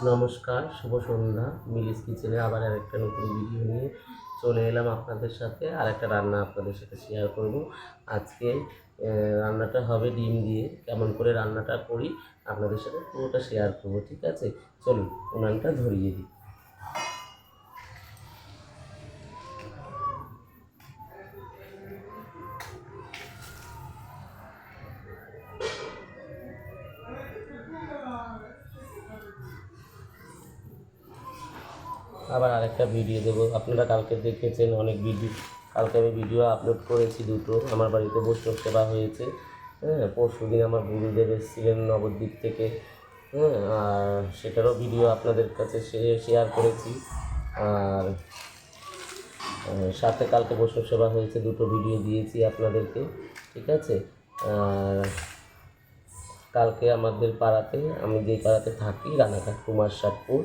নমস্কার, শুভ সন্ধ্যা। মিলিস কিচেনে আবার আরেকটা নতুন ভিডিও নিয়ে চলে এলাম আপনাদের সাথে। আরেকটা রান্না আপনাদের সাথে শেয়ার করব। আজকে রান্নাটা হবে ডিম দিয়ে। কেমন করে রান্নাটা করি আপনাদের সাথে পুরোটা শেয়ার করব, ঠিক আছে? চলুন উনানটা ধরিয়ে দিই। আবার আরেকটা ভিডিও দেবো। আপনারা কালকে দেখেছেন অনেক ভিডিও, কালকে আমি ভিডিও আপলোড করেছি দুটো। আমার বাড়িতে বৈষ্ণব সেবা হয়েছে, হ্যাঁ। পরশু দিন আমার গুরুদেব এসেছিলেন নবদ্বীপ থেকে, হ্যাঁ। আর সেটারও ভিডিও আপনাদের কাছে শেয়ার করেছি। আর সাথে কালকে বৈষ্ণব সেবা হয়েছে, দুটো ভিডিও দিয়েছি আপনাদেরকে, ঠিক আছে? আর কালকে আমাদের পাড়াতে, আমি যেই পাড়াতে থাকি রানাঘাট কুমারসাদপুর,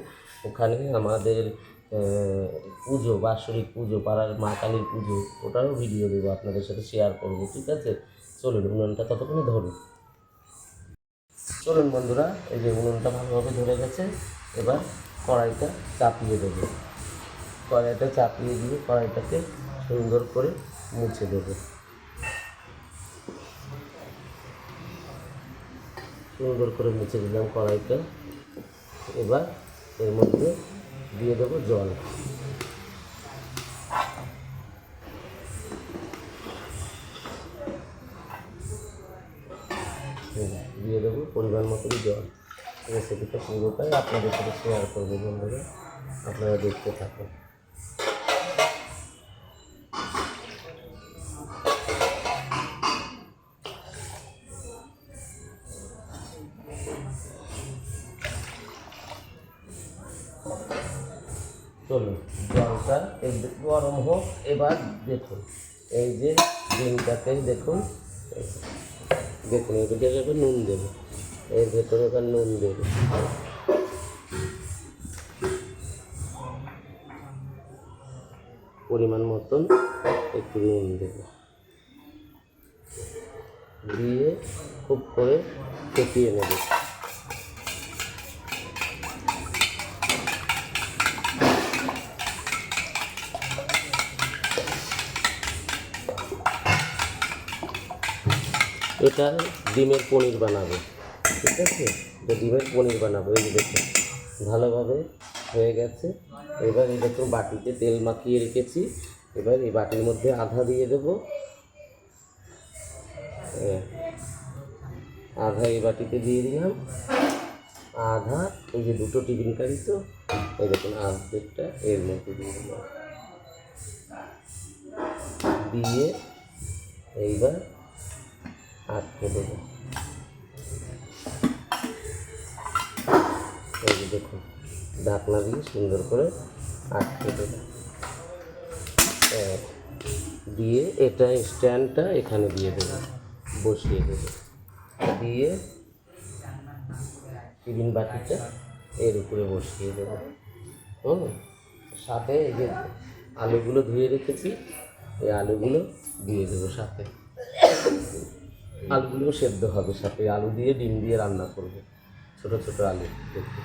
ওখানে আমাদের পুজো, বাৎসরিক পুজো, পাড়ার মা কালীর পুজো, ওটারও ভিডিও দেবো আপনাদের সাথে শেয়ার করবো, ঠিক আছে? চলুন উনুনটা ততক্ষণে ধরুন। চলুন বন্ধুরা, এই যে উনুনটা ভালোভাবে ধরে গেছে। এবার কড়াইটা চাপিয়ে দেবো। কড়াইটা চাপিয়ে দিয়ে কড়াইটাকে সুন্দর করে মুছে দেবো। সুন্দর করে মুছে দিলাম কড়াইটা। এবার এর মধ্যে দিয়ে দেবো জল। দিয়ে দেবো পরিমাণ মতোই জল। রেসিপিটা পুরোটাই আপনাদের সাথে শেয়ার করবো বন্ধুরা, আপনারা দেখতে থাকুন। চলুন জলটা গরম হোক। এবার দেখুন এই যে ডিমটাকে দেখুন, দেখুন এর ভেতরে এবার নুন দেবো, এর ভেতরে এবার নুন দেবো। পরিমাণ মতন একটু নুন দেবো, দিয়ে খুব করে ফুটিয়ে নেব। এটা ডিমের পনির বানাবো, ঠিক আছে? এটা ডিমের পনির বানাবো। এই যে দেখুন ভালোভাবে হয়ে গেছে। এবার এই দেখুন বাটিতে তেল মাখিয়ে রেখেছি। এবার এই বাটির মধ্যে আধা দিয়ে দেবো, আধা এই বাটিতে দিয়ে দিলাম, আধা এই যে দুটো টিফিন কারি, তো এই দেখুন আধেকটা এর মধ্যে দিয়ে দিলাম। দিয়ে এইবার আটকে দেবো। এই যে দেখুন ঢাকনা দিয়ে সুন্দর করে আটকে দেবো। দিয়ে এটা স্ট্যান্ডটা এখানে দিয়ে দেবো, বসিয়ে দেবো। দিয়ে টিফিন বাটিটা এর উপরে বসিয়ে দেবো। সাথে এই যে আলুগুলো ধুয়ে রেখেছি, এই আলুগুলো দিয়ে দেবো সাথে। আলুগুলো সেদ্ধ হবে, সাথে আলু দিয়ে ডিম দিয়ে রান্না করবো, ছোটো ছোটো আলু দেখতে।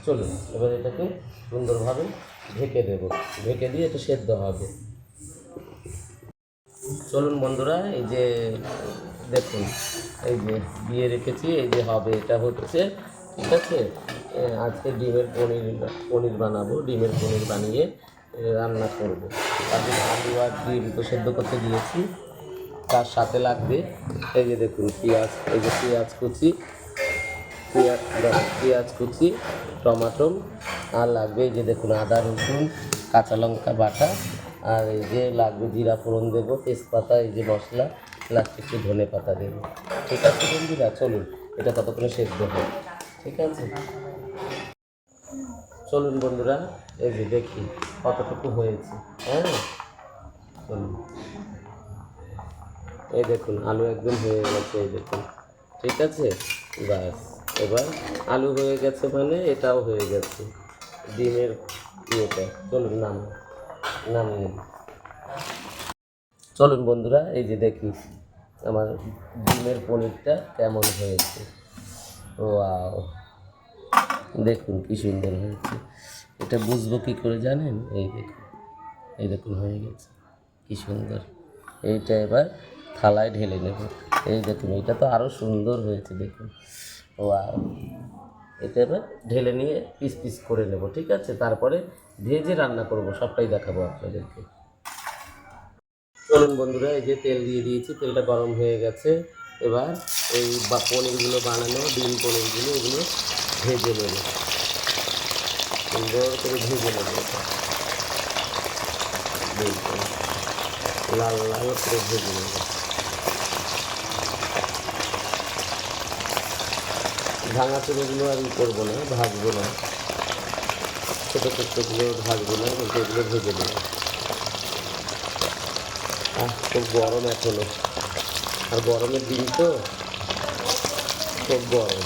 চলুন এবার এটাকে সুন্দরভাবে ঢেকে দেবো, ঢেকে দিয়ে এটা সেদ্ধ হবে। চলুন বন্ধুরা, এই যে দেখুন এই যে দিয়ে রেখেছি, এই যে হবে, এটা হচ্ছে, ঠিক আছে? আজকে ডিমের পনির বানাবো। ডিমের পনির বানিয়ে রান্না করবো। তারপরে আলু আর ডিম তো সেদ্ধ করতে দিয়েছি, তার সাথে লাগবে এই যে দেখুন পেঁয়াজ, এই যে পেঁয়াজ কুচি, পেঁয়াজ কুচি, টমাটো, আর লাগবে এই যে দেখুন আদা রসুন কাঁচা লঙ্কা বাটা, আর এই যে লাগবে জিরা ফোড়ন দেবো, তেজপাতা, এই যে মশলা, লাস্টে একটু ধনে পাতা দেবো, ঠিক আছে বন্ধুরা? চলুন এটা ততক্ষণে সেদ্ধ হবে, ঠিক আছে? চলুন বন্ধুরা, এই যে দেখি কতটুকু হয়েছে, হ্যাঁ। চলুন এই দেখুন আলু একদম হয়ে গেছে, এই দেখুন, ঠিক আছে? বাস এবার আলু হয়ে গেছে মানে এটাও হয়ে গেছে। ডিমের ইয়েটা। চলুন নামিয়ে দিই। চলুন বন্ধুরা, এই যে দেখি আমার ডিমের পনিরটা কেমন হয়েছে। ওয়াও, দেখুন কি সুন্দর হয়েছে। এটা বুঝবো কী করে জানেন? এই দেখুন হয়ে গেছে কি সুন্দর। এইটা এবার থালায় ঢেলে নেব। এই দেখুন, এটা তো আরও সুন্দর হয়েছে দেখুন। ওয়াও, এটা এবার ঢেলে নিয়ে পিস পিস করে নেব, ঠিক আছে? তারপরে ভেজে রান্না করব, সবটাই দেখাবো আপনাদেরকে। চলুন বন্ধুরা, এই যে তেল দিয়ে দিয়েছি, তেলটা গরম হয়ে গেছে। এবার এই পনিরগুলো বানানো, ডিম পনিরগুলো, এগুলো ভেজে নেব, সুন্দর করে ভেজে নেব। লাল লাল করে ভেজে নেব। ভাঙা চুড়োগুলো আর করবো না, ভাজবো না, ছোটো ছোটোগুলো ভাজবো না, কিন্তু এগুলো ভেজে নেব। খুব গরম এখনো, আর গরমের দিন তো, খুব গরম।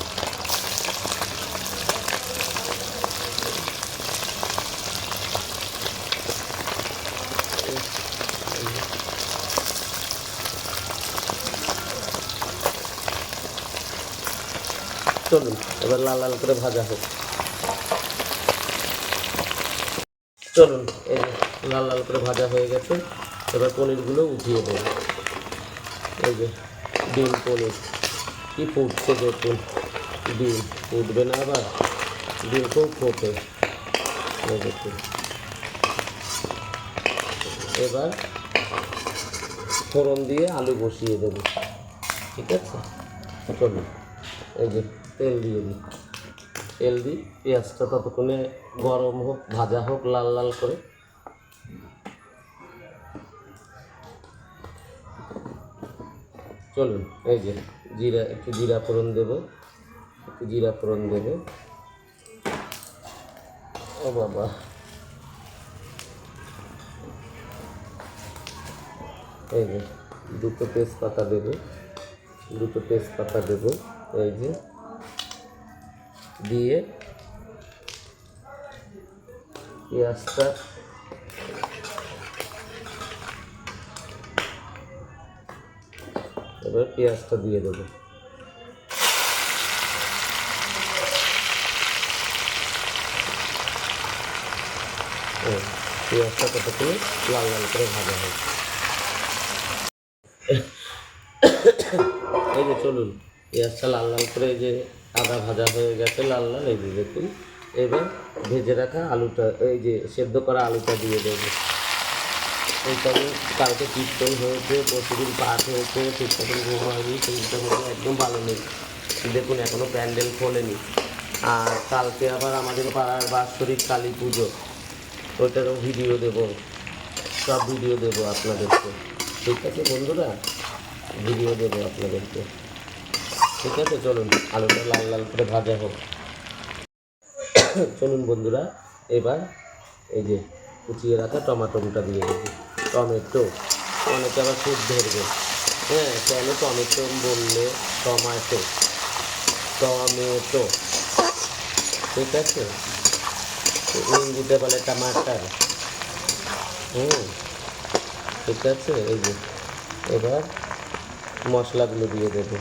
চলুন এবার লাল লাল করে ভাজা হোক। চলুন, এই যে লাল লাল করে ভাজা হয়ে গেছে। এবার পনিরগুলো উঠিয়ে দেব। এই যে ডিম পনির কি ফুটছে দেখুন। ডিম ফুটবে না আবার, ডিম খুব ফোটে। এই দেখুন, এবার ফোড়ন দিয়ে আলু বসিয়ে দেবো, ঠিক আছে? চলুন, এই যে তেল দিয়ে দিই। তেল দিই, পেঁয়াজটা ততক্ষণে গরম হোক, ভাজা হোক লাল লাল করে। চলুন, এই যে একটু জিরা ফোড়ন দেবো, ও বাবা, এই যে দুটো তেজপাতা দেবো, এই যে দিয়ে পেঁয়াজটা এবার পেঁয়াজটা দিয়ে দেবো। পেঁয়াজটা কতক্ষণ লাল লাল করে ভাজা হয়। এই যে চলুন, পেঁয়াজটা লাল লাল করে, এই যে আদা ভাজা হয়ে গেছে লাল লাল, এই যে দেখুন। এবার ভেজে রাখা আলুটা, এই যে সেদ্ধ করা আলুটা দিয়ে দেবো। এইটাকে কালকে কীর্তন হয়েছে, পরশুদিন পাঠ হয়েছে, ঠিকঠাক ঘুম হয়নি, শরীরটা মধ্যে একদম ভালো নেই। দেখুন এখনও প্যান্ডেল খোলেনি। আর কালকে আবার আমাদের পাড়ার বাৎসরিক কালী পুজো, ওইটারও ভিডিও দেবো, সব ভিডিও দেবো আপনাদেরকে, ঠিক আছে বন্ধুরা? ভিডিও দেবো আপনাদেরকে, ঠিক আছে? চলুন আলুটা লাল লাল করে ভাজা হোক। চলুন বন্ধুরা, এবার এই যে কুচিয়ে রাখা টমাটোটা দিয়ে দেবো। টমেটো, অনেকে আবার খুব ধরবে, হ্যাঁ কেন টমেটো বললে, টমেটো, ঠিক আছে? ইংরেজিতে বলে টমাটার। ঠিক আছে। এই যে এবার মশলাগুলো দিয়ে দেবো।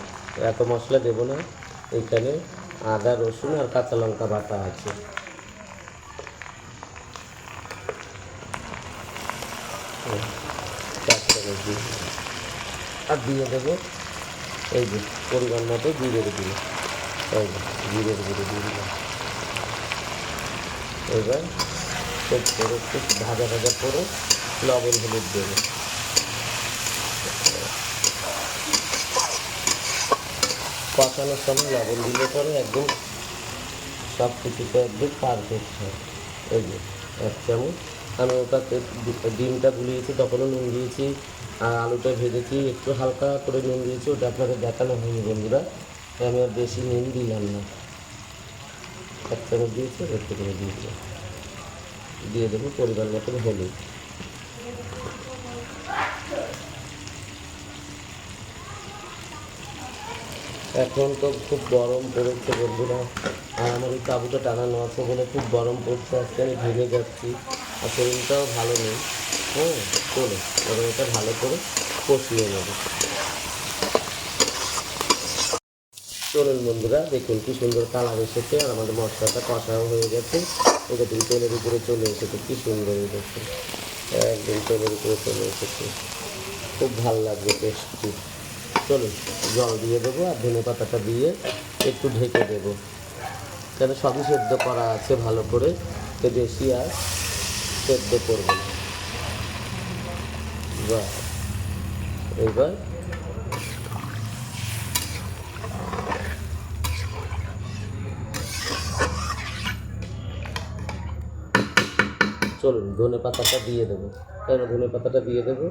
এত মশলা দেবো না, এইখানে আদা রসুন আর কাঁচা লঙ্কা বাটা আছে। আর দিয়ে দেবো এই যে পরিমাণ মতো জিরের গুঁড়ো, এই যে জিরের গুঁড়ো দিয়ে দিলাম। এবার খুব করে একটু ভাজা করে লবণ হলুদ দেবো। কষানোর সময় লবণ দিলে পরে একদম সব কিছুতে একদম পারফেক্ট হয়। এই যে 1 চামচ, আমি ওটাতে ডিমটা গুলিয়েছি তখনও নুন দিয়েছি, আর আলুটা ভেজেছি একটু হালকা করে নুন দিয়েছি, ওটা আপনাদের দেখানো হয়নি বন্ধুরা, তাই আমি আর বেশি নুন দিলাম না। 1 চামচ দিয়েছি, একটু করে দিয়ে দেবো পরিমাণ মতন হলুদ। এখন তো খুব গরম পড়েছে বন্ধুরা, আর আমার এই তাঁবুটা টানানো আছে বলে খুব গরম পড়ছে, আজকে আমি ঘেমে যাচ্ছি আর শরীরটাও ভালো নেই। হ্যাঁ, চলো এবার এটা ভালো করে কষিয়ে নেব। চলুন বন্ধুরা, দেখুন কি সুন্দর কালার এসেছে আর আমাদের মশলাটা কষাও হয়ে গেছে। এটা কিন্তু তেলের উপরে চলে এসেছে, কি সুন্দর এসেছে, একদম তেলের উপরে চলে এসেছে, খুব ভালো লাগবে টেস্টি। চলুন জল দিয়ে দেবো আর ধনে পাতাটা দিয়ে একটু ঢেকে দেবো, কেন সবই সেদ্ধ করা আছে ভালো করে, তো বেশি আর সেদ্ধ করবো না। বাহ, এবার চলুন ধনে পাতাটা দিয়ে দেবো, কেন ধনে পাতাটা দিয়ে দেবো,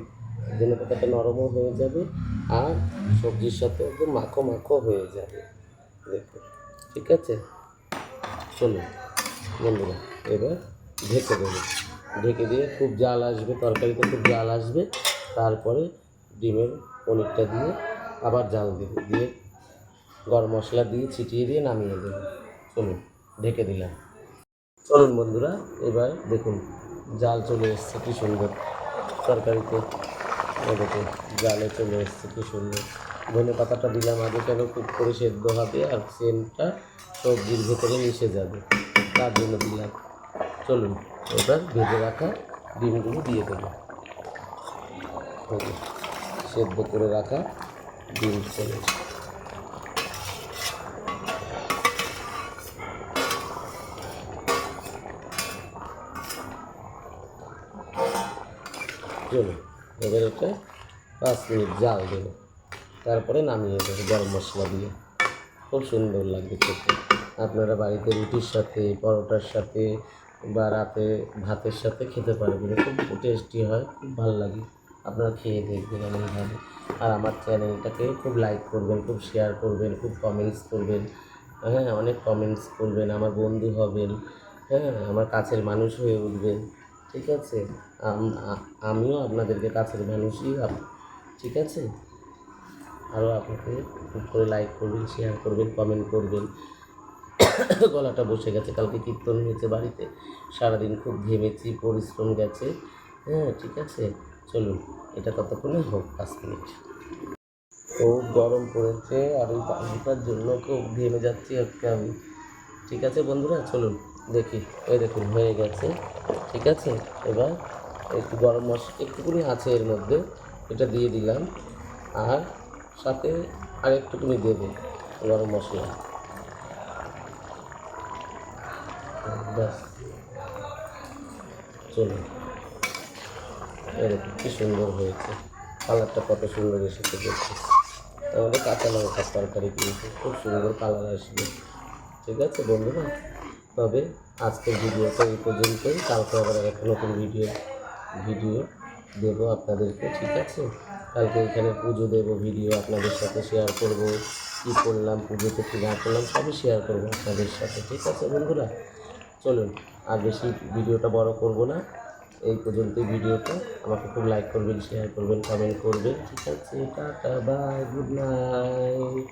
ধনে পাতাটা নরমও হয়ে যাবে আর সবজির সাথে একদম মাখো মাখো হয়ে যাবে। দেখুন, ঠিক আছে। চলুন বন্ধুরা, এবার ঢেকে দেবো, ঢেকে দিয়ে খুব জাল আসবে, তরকারিতে খুব জাল আসবে, তারপরে ডিমের পনিরটা দিয়ে আবার জাল দেবো, দিয়ে গরম মশলা দিয়ে ছিটিয়ে দিয়ে নামিয়ে দেবো। চলুন ঢেকে দিলাম। চলুন বন্ধুরা, এবার দেখুন জাল চলে এসছে কি সুন্দর তরকারিতে, দেখুন জালে চলে এসছে কি সুন্দর। ধনে পাতাটা দিলাম আগে, কেন খুব করে সেদ্ধ হবে আর সেন্টটা সবজির ভেতরে মিশে যাবে, তার জন্য দিলাম। চলুন এবার ভেজে রাখা ডিমগুলো দিয়ে দেবো, সেদ্ধ করে রাখা ডিম চলে এসছে। চলুন এবার এটা 5 মিনিট জাল দেবো, তারপরে নামিয়ে দেবো গরম মশলা দিয়ে, খুব সুন্দর লাগবে খেতে। আপনারা বাড়িতে রুটির সাথে, পরোটার সাথে বা রাতে ভাতের সাথে খেতে পারবেন, খুব টেস্টি হয়, খুব ভালো লাগে। আপনারা খেয়ে দেখবেন এমনভাবে। আর আমার চ্যানেলটাকে খুব লাইক করবেন, খুব শেয়ার করবেন, খুব কমেন্টস করবেন। হ্যাঁ, অনেক কমেন্টস করবেন, আমার বন্ধু হবেন, হ্যাঁ, আমার কাছের মানুষ হয়ে উঠবেন, ঠিক আছে। আমিও আপনাদেরকে কাছের মানুষই ঠিক আছে। আরও আপনাকে খুব করে লাইক করবেন, শেয়ার করবেন, কমেন্ট করবেন। গলাটা বসে গেছে, কালকে কীর্তন হয়েছে বাড়িতে, সারাদিন খুব ঘেমেছি, পরিশ্রম গেছে। হ্যাঁ, ঠিক আছে। চলুন এটা ততক্ষণে হোক 5 মিনিট। খুব গরম পড়েছে আর ওই পাখিটার জন্য খুব ঘেমে যাচ্ছি আজকে আমি, ঠিক আছে বন্ধুরা। চলুন দেখি, ওই দেখুন হয়ে গেছে, ঠিক আছে। এবার একটু গরম মশলা একটুকুনি আছে এর মধ্যে, এটা দিয়ে দিলাম আর সাথে আর একটুকুনি দেবো গরম মশলা, ব্যাস। চলুন এরকম কী সুন্দর হয়েছে, কালারটা কত সুন্দর এসেছে দেখতে। আমাদের কাঁচা লঙ্কার তরকারি কিন্তু খুব সুন্দর কালার আসবে, ঠিক আছে বন্ধুরা। তবে আজকের ভিডিওটা এই পর্যন্তই, কালকে আবার একটা নতুন ভিডিও দেবো আপনাদেরকে, ঠিক আছে। কালকে এখানে পুজো দেবো, ভিডিও আপনাদের সাথে শেয়ার করব, কী করলাম পুজোতে, কী না করলাম সবই শেয়ার করবো আপনাদের সাথে, ঠিক আছে বন্ধুরা। চলুন আর বেশি ভিডিওটা বড় করব না, এই পর্যন্তই ভিডিওটা। আমাকে খুব লাইক করবেন, শেয়ার করবেন, কমেন্ট করবেন, ঠিক আছে। Tata, bye, good night.